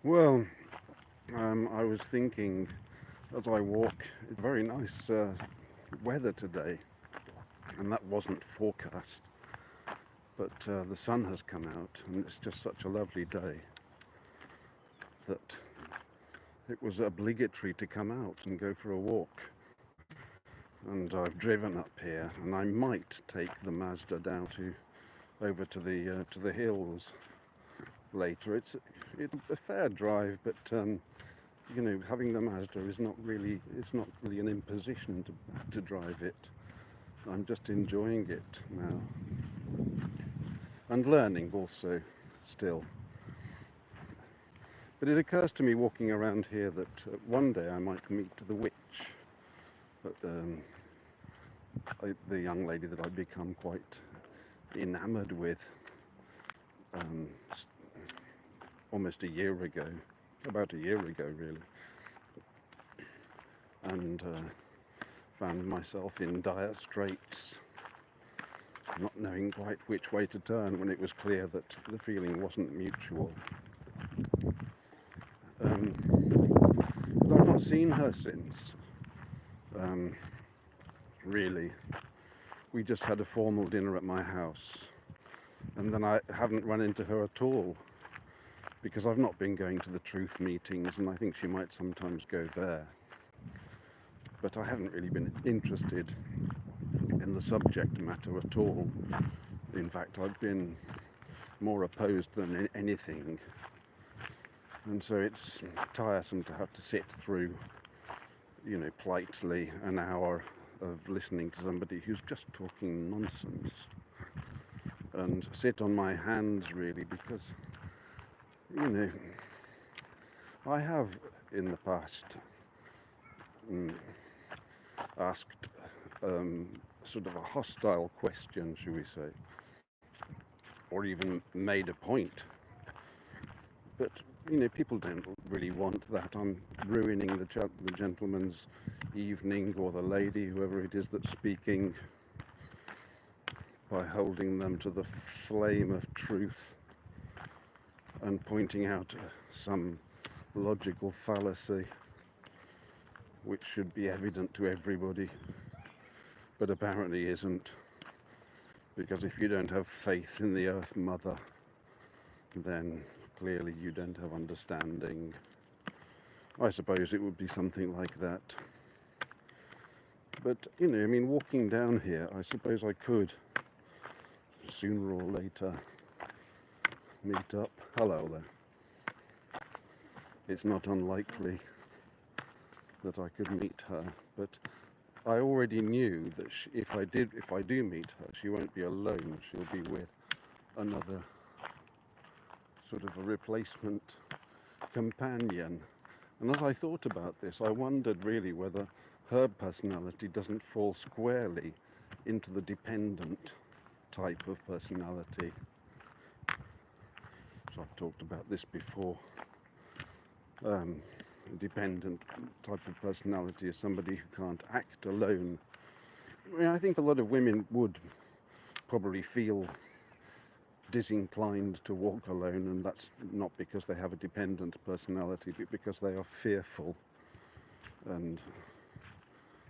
Well, I was thinking as I walk, it's very nice weather today, and that wasn't forecast, but the sun has come out, and it's just such a lovely day that it was obligatory to come out and go for a walk. And I've driven up here, and I might take the Mazda down to over to the hills later. It's a fair drive, but having the Mazda is not really an imposition to drive it. I'm just enjoying it now and learning also still. But it occurs to me walking around here that one day I might meet the witch, but, the young lady that I've become quite enamoured with um, almost a year ago, about a year ago really, and found myself in dire straits, not knowing quite which way to turn when it was clear that the feeling wasn't mutual. But I've not seen her since, really. We just had a formal dinner at my house, and then I haven't run into her at all, because I've not been going to the truth meetings, and I think she might sometimes go there. But I haven't really been interested in the subject matter at all. In fact, I've been more opposed than anything. And so it's tiresome to have to sit through, politely an hour of listening to somebody who's just talking nonsense, and sit on my hands really, because, I have in the past asked sort of a hostile question, shall we say, or even made a point. But people don't really want that. I'm ruining the gentleman's evening, or the lady, whoever it is that's speaking, by holding them to the flame of truth and pointing out some logical fallacy which should be evident to everybody, but apparently isn't. Because if you don't have faith in the Earth Mother, then clearly you don't have understanding. I suppose it would be something like that. But, walking down here, I suppose I could, sooner or later, meet up. Hello there. It's not unlikely that I could meet her, but I already knew that if I do meet her, she won't be alone. She'll be with another sort of a replacement companion. And as I thought about this, I wondered really whether her personality doesn't fall squarely into the dependent type of personality. So I've talked about this before. A dependent type of personality is somebody who can't act alone. I think a lot of women would probably feel disinclined to walk alone, and that's not because they have a dependent personality, but because they are fearful, and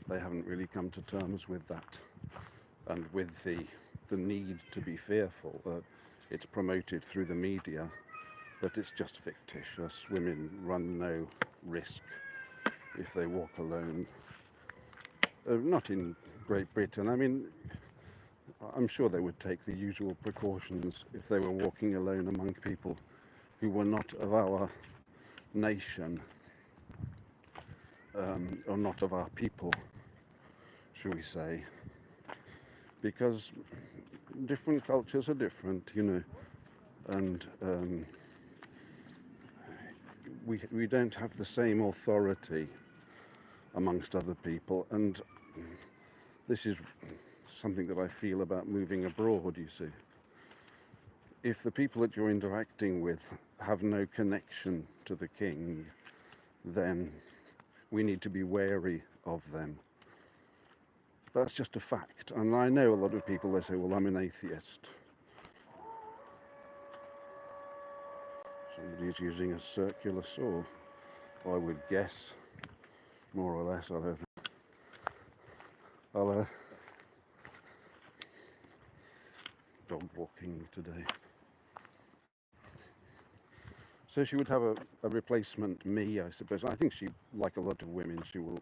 they haven't really come to terms with that, and with the need to be fearful. It's promoted through the media, but it's just fictitious. Women run no risk if they walk alone. Not in Great Britain. I'm sure they would take the usual precautions if they were walking alone among people who were not of our nation, or not of our people, shall we say, because different cultures are different, and we don't have the same authority amongst other people, and this is something that I feel about moving abroad, you see. If the people that you're interacting with have no connection to the king, then we need to be wary of them. That's just a fact. And I know a lot of people, they say, well, I'm an atheist. Somebody's using a circular saw, I would guess, more or less. I'll dog walking today. So she would have a replacement me, I suppose. I think she, like a lot of women, she will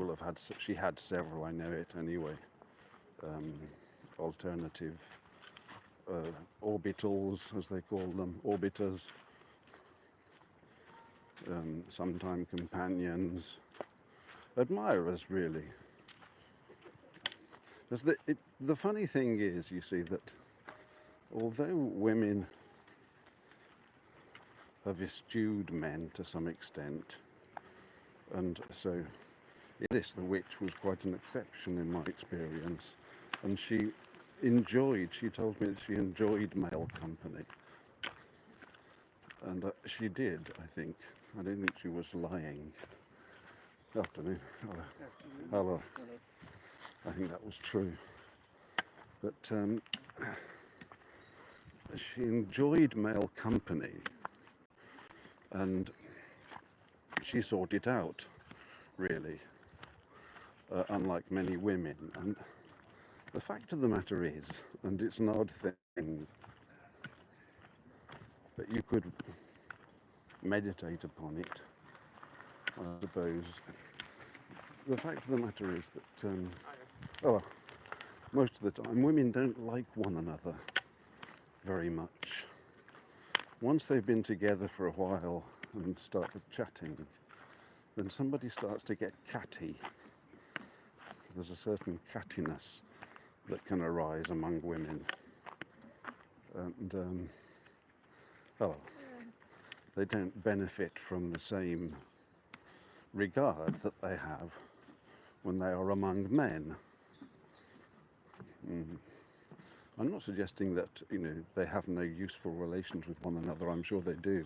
have had. She had several. I know it anyway. Alternative orbitals, as they call them, orbiters. Sometime companions, admirers, really. The funny thing is, you see, that although women have eschewed men to some extent, and so in this the witch was quite an exception in my experience, and she told me that she enjoyed male company, and she did, I think. I don't think she was lying. Afternoon. Hello. I think that was true. But she enjoyed male company, and she sought it out, really, unlike many women. And the fact of the matter is, and it's an odd thing, but you could meditate upon it, I suppose. The fact of the matter is that, most of the time, women don't like one another very much. Once they've been together for a while and started chatting, then somebody starts to get catty. There's a certain cattiness that can arise among women. And, they don't benefit from the same regard that they have when they are among men. I'm not suggesting that, they have no useful relations with one another. I'm sure they do.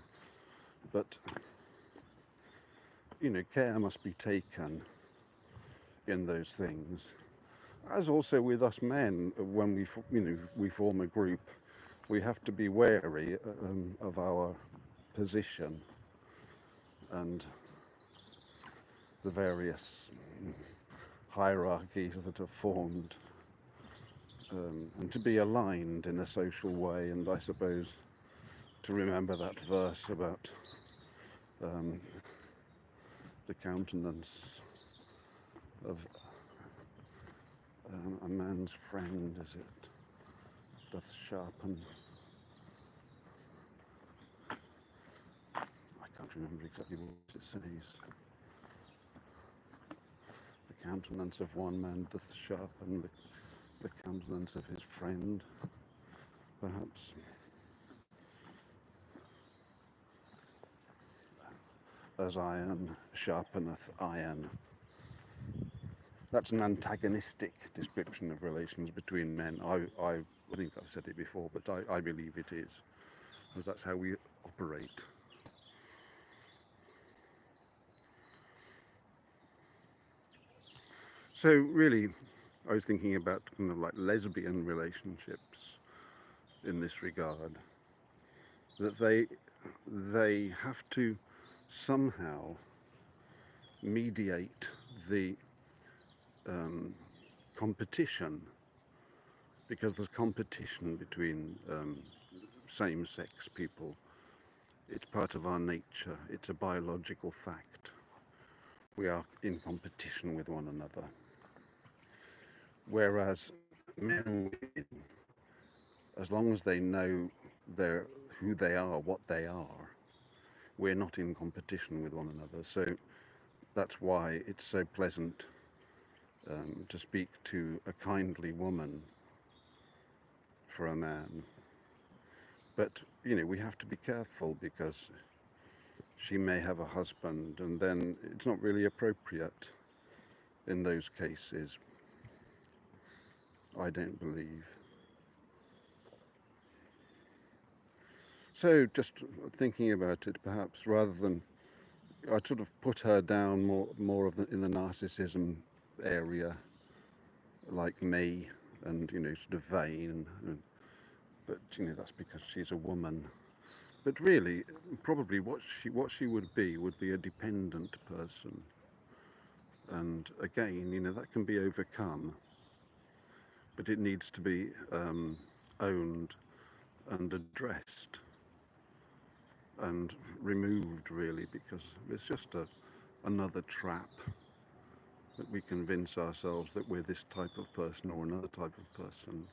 But, care must be taken in those things. As also with us men, when we form a group, we have to be wary of our position and the various hierarchies that are formed, and to be aligned in a social way, and I suppose to remember that verse about the countenance of a man's friend, is it, doth sharpen. I can't remember exactly what it says. The countenance of one man doth sharpen the countenance of his friend, perhaps. As iron sharpeneth iron. That's an antagonistic description of relations between men. I think I've said it before, but I believe it is, because that's how we operate. So really, I was thinking about kind of like lesbian relationships in this regard, that they have to somehow mediate the competition, because there's competition between same-sex people. It's part of our nature. It's a biological fact. We are in competition with one another. Whereas men and women, as long as they know who they are, what they are, we're not in competition with one another. So that's why it's so pleasant to speak to a kindly woman for a man. But, we have to be careful, because she may have a husband, and then it's not really appropriate in those cases, I don't believe. So just thinking about it, perhaps, rather than, I sort of put her down more in the narcissism area, like me, and sort of vain, but that's because she's a woman. But really, probably what she would be a dependent person. And again, that can be overcome, but it needs to be owned and addressed and removed, really, because it's just another trap that we convince ourselves that we're this type of person or another type of person,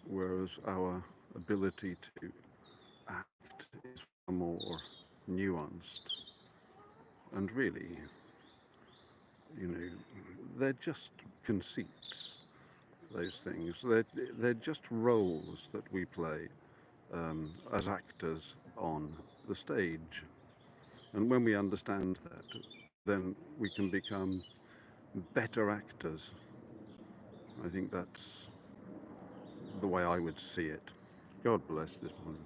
whereas our ability to act is far more nuanced. And really, you know, they're just conceits, those things. They're just roles that we play as actors on the stage. And when we understand that, then we can become better actors. I think that's the way I would see it. God bless this one.